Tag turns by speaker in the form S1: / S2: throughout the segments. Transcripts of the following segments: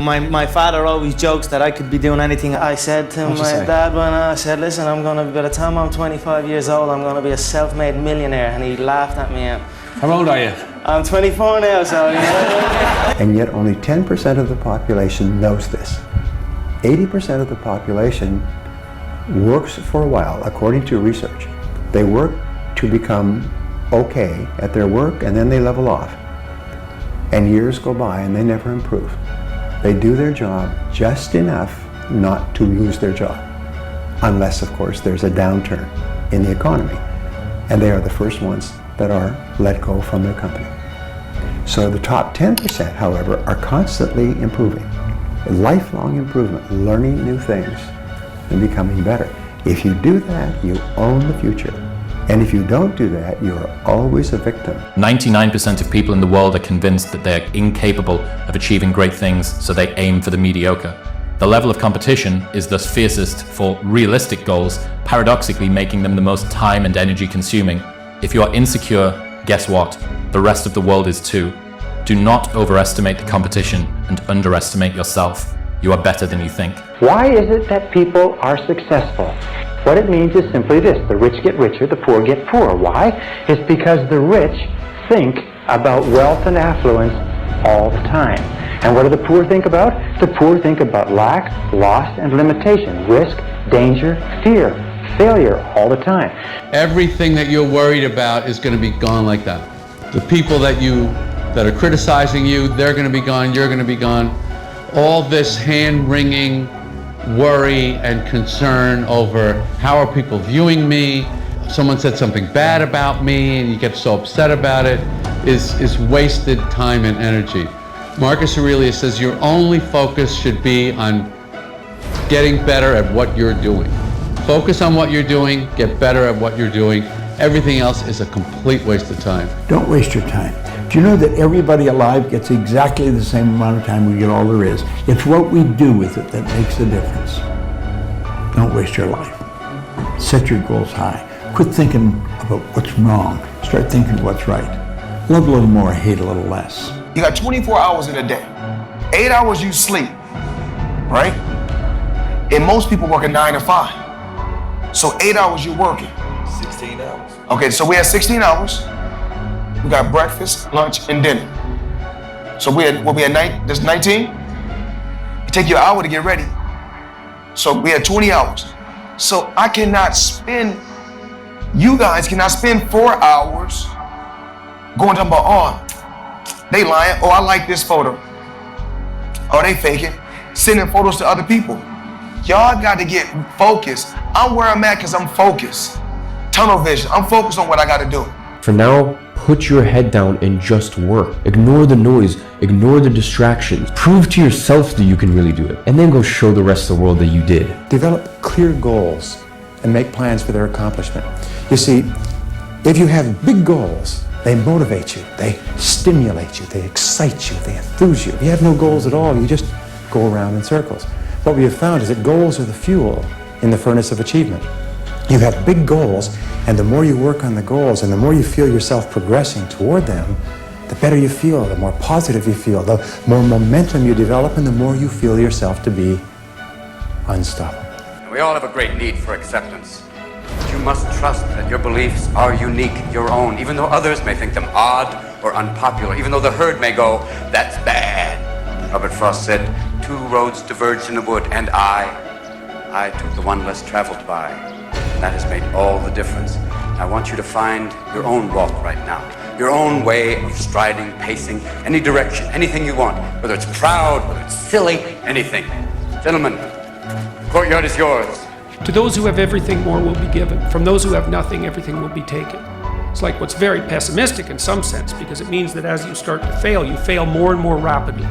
S1: My father always jokes that I could be doing anything. I said to my dad when I said, listen, by the time I'm 25 years old, I'm gonna be a self-made millionaire. And he laughed at me.
S2: How old are you?
S1: I'm 24 now, so
S3: And yet only 10% of the population knows this. 80% of the population works for a while, according to research. They work to become okay at their work, and then they level off. And years go by and they never improve. They do their job just enough not to lose their job. Unless, of course, there's a downturn in the economy. And they are the first ones that are let go from their company. So the top 10%, however, are constantly improving. Lifelong improvement, learning new things and becoming better. If you do that, you own the future. And if you don't do that, you're always a victim.
S4: 99% of people in the world are convinced that they're incapable of achieving great things, so they aim for the mediocre. The level of competition is thus fiercest for realistic goals, paradoxically making them the most time and energy consuming. If you are insecure, guess what? The rest of the world is too. Do not overestimate the competition and underestimate yourself. You are better than you think.
S5: Why is it that people are successful? What it means is simply this: the rich get richer, the poor get poorer. Why? It's because the rich think about wealth and affluence all the time. And what do the poor think about? The poor think about lack, loss, and limitation, risk, danger, fear, failure all the time.
S2: Everything that you're worried about is going to be gone like that. The people that are criticizing you, they're going to be gone, you're going to be gone. All this hand-wringing worry and concern over how are people viewing me, someone said something bad about me and you get so upset about it, is wasted time and energy. Marcus Aurelius says your only focus should be on getting better at what you're doing. Focus on what you're doing, get better at what you're doing. Everything else is a complete waste of time.
S6: Don't waste your time. Do you know that everybody alive gets exactly the same amount of time we get all there is? It's what we do with it that makes the difference. Don't waste your life. Set your goals high. Quit thinking about what's wrong. Start thinking what's right. Love a little more, hate a little less.
S7: You got 24 hours in a day. 8 hours you sleep, right? And most people work a 9 to 5. So 8 hours you're working.
S8: 16 hours.
S7: Okay, so we had 16 hours. We got breakfast, lunch, and dinner. So we had 19. It take you an hour to get ready. So we had 20 hours. So you guys cannot spend 4 hours going talking about, oh, they lying, oh, I like this photo. Oh, they faking, sending photos to other people. Y'all got to get focused. I'm where I'm at because I'm focused. Tunnel vision, I'm focused on what I got to do.
S9: For now, put your head down and just work. Ignore the noise, ignore the distractions. Prove to yourself that you can really do it. And then go show the rest of the world that you did.
S3: Develop clear goals and make plans for their accomplishment. You see, if you have big goals, they motivate you, they stimulate you, they excite you, they enthuse you. If you have no goals at all, you just go around in circles. What we have found is that goals are the fuel in the furnace of achievement. You have big goals, and the more you work on the goals and the more you feel yourself progressing toward them, the better you feel, the more positive you feel, the more momentum you develop, and the more you feel yourself to be unstoppable.
S10: We all have a great need for acceptance. But you must trust that your beliefs are unique, your own, even though others may think them odd or unpopular, even though the herd may go, that's bad. Robert Frost said, 2 roads diverged in a wood, and I took the one less traveled by. That has made all the difference. I want you to find your own walk right now, your own way of striding, pacing, any direction, anything you want, whether it's proud, whether it's silly, anything. Gentlemen, the courtyard is yours.
S11: To those who have everything, more will be given. From those who have nothing, everything will be taken. It's like what's very pessimistic in some sense, because it means that as you start to fail, you fail more and more rapidly.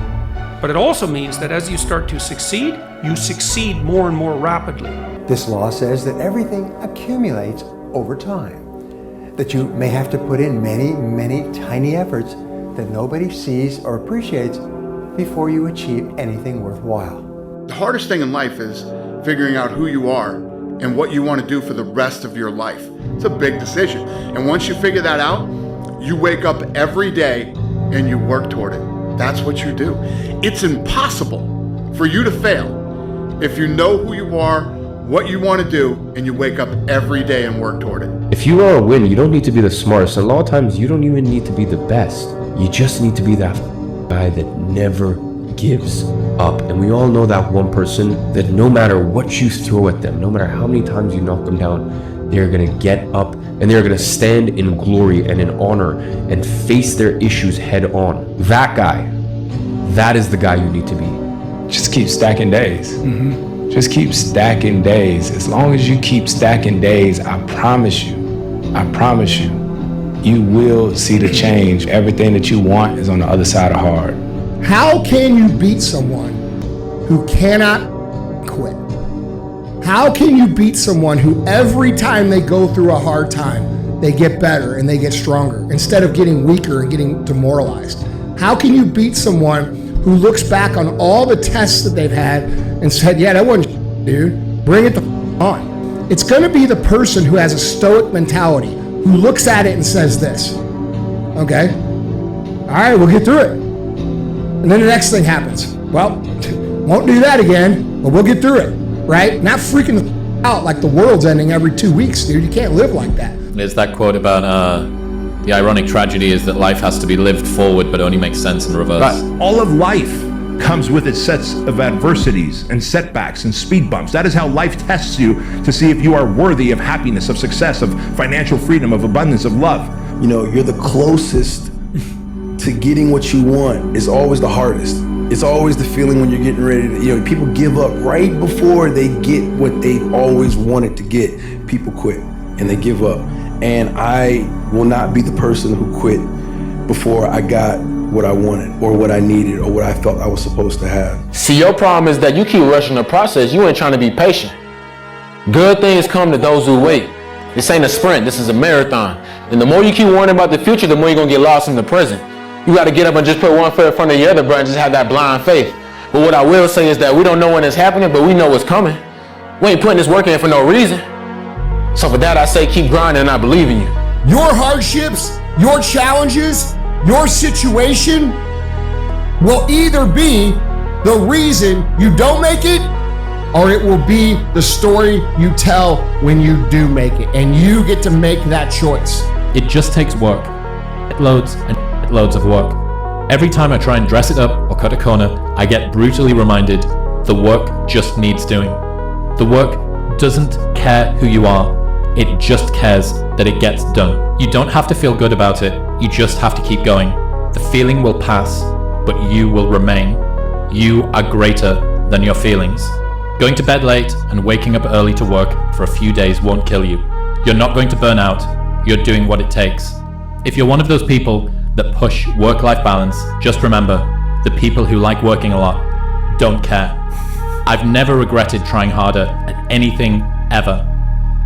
S11: But it also means that as you start to succeed, you succeed more and more rapidly.
S3: This law says that everything accumulates over time, that you may have to put in many, many tiny efforts that nobody sees or appreciates before you achieve anything worthwhile.
S12: The hardest thing in life is figuring out who you are and what you want to do for the rest of your life. It's a big decision. And once you figure that out, you wake up every day and you work toward it. That's what you do. It's impossible for you to fail if you know who you are, what you want to do, and you wake up every day and work toward it.
S9: If you want to win, you don't need to be the smartest. A lot of times, you don't even need to be the best. You just need to be that guy that never gives up. And we all know that one person that no matter what you throw at them, no matter how many times you knock them down, they're going to get up and they're going to stand in glory and in honor and face their issues head on. That guy, that is the guy you need to be.
S8: Just keep stacking days. Just keep stacking days. As long as you keep stacking days, I promise you, you will see the change. Everything that you want is on the other side of hard.
S13: How can you beat someone who cannot quit? How can you beat someone who every time they go through a hard time, they get better and they get stronger instead of getting weaker and getting demoralized? How can you beat someone who looks back on all the tests that they've had and said, yeah, that wasn't dude, bring it on. It's gonna be the person who has a stoic mentality, who looks at it and says this, okay, all right, we'll get through it. And then the next thing happens. Well, won't do that again, but we'll get through it, right? Not freaking out like the world's ending every 2 weeks, dude. You can't live like that.
S4: There's that quote about the ironic tragedy is that life has to be lived forward but only makes sense in reverse.
S14: Right. All of life comes with its sets of adversities and setbacks and speed bumps. That is how life tests you to see if you are worthy of happiness, of success, of financial freedom, of abundance, of love.
S15: You know, you're the closest to getting what you want is always the hardest. It's always the feeling when you're getting ready to, you know, people give up right before they get what they've always wanted to get. People quit and they give up. And I will not be the person who quit before I got what I wanted or what I needed or what I felt I was supposed to have.
S16: See, your problem is that you keep rushing the process. You ain't trying to be patient. Good things come to those who wait. This ain't a sprint, this is a marathon. And the more you keep worrying about the future, the more you're gonna get lost in the present. You gotta get up and just put one foot in front of the other, bro, and just have that blind faith. But what I will say is that we don't know when it's happening, but we know what's coming. We ain't putting this work in for no reason. So for that, I say keep grinding and I believe in you.
S13: Your hardships, your challenges, your situation will either be the reason you don't make it, or it will be the story you tell when you do make it. And you get to make that choice.
S4: It just takes work. Loads and loads of work. Every time I try and dress it up or cut a corner, I get brutally reminded the work just needs doing. The work doesn't care who you are. It just cares that it gets done. You don't have to feel good about it. You just have to keep going. The feeling will pass, but you will remain. You are greater than your feelings. Going to bed late and waking up early to work for a few days won't kill you. You're not going to burn out. You're doing what it takes. If you're one of those people that push work-life balance, just remember, the people who like working a lot don't care. I've never regretted trying harder at anything ever.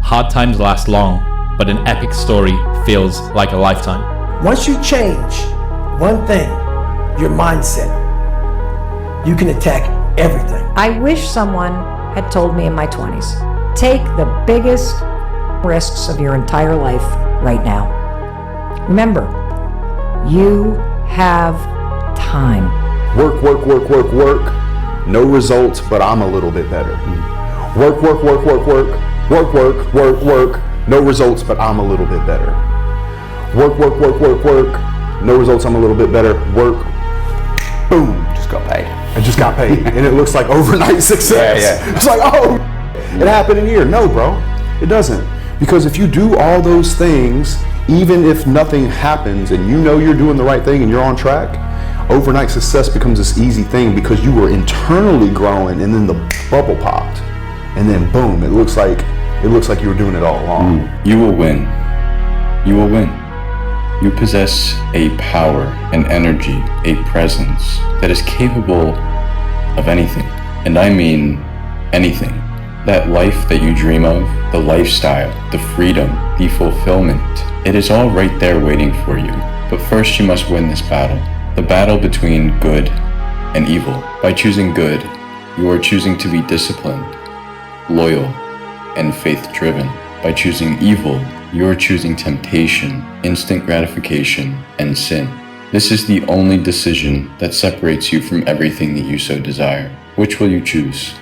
S4: Hard times last long, but an epic story feels like a lifetime.
S17: Once you change one thing, your mindset, you can attack everything.
S18: I wish someone had told me in my 20s, take the biggest risks of your entire life right now. Remember, you have time.
S19: Work, work, work, work, work. No results, but I'm a little bit better. Work, work, work, work, work. Work, work, work, work. No results, but I'm a little bit better. Work, work, work, work, work. No results, I'm a little bit better. Work. Boom. Just got paid. I just got paid. And it looks like overnight success. Yeah. It's like, oh, it happened in a year. No, bro, it doesn't. Because if you do all those things, even if nothing happens and you know you're doing the right thing and you're on track, overnight success becomes this easy thing because you were internally growing and then the bubble popped. And then boom, it looks like you were doing it all along.
S20: You will win. You will win. You possess a power, an energy, a presence that is capable of anything. And I mean anything. That life that you dream of, the lifestyle, the freedom, the fulfillment, it is all right there waiting for you. But first you must win this battle. The battle between good and evil. By choosing good, you are choosing to be disciplined, loyal, and faith-driven. By choosing evil, you are choosing temptation, instant gratification, and sin. This is the only decision that separates you from everything that you so desire. Which will you choose?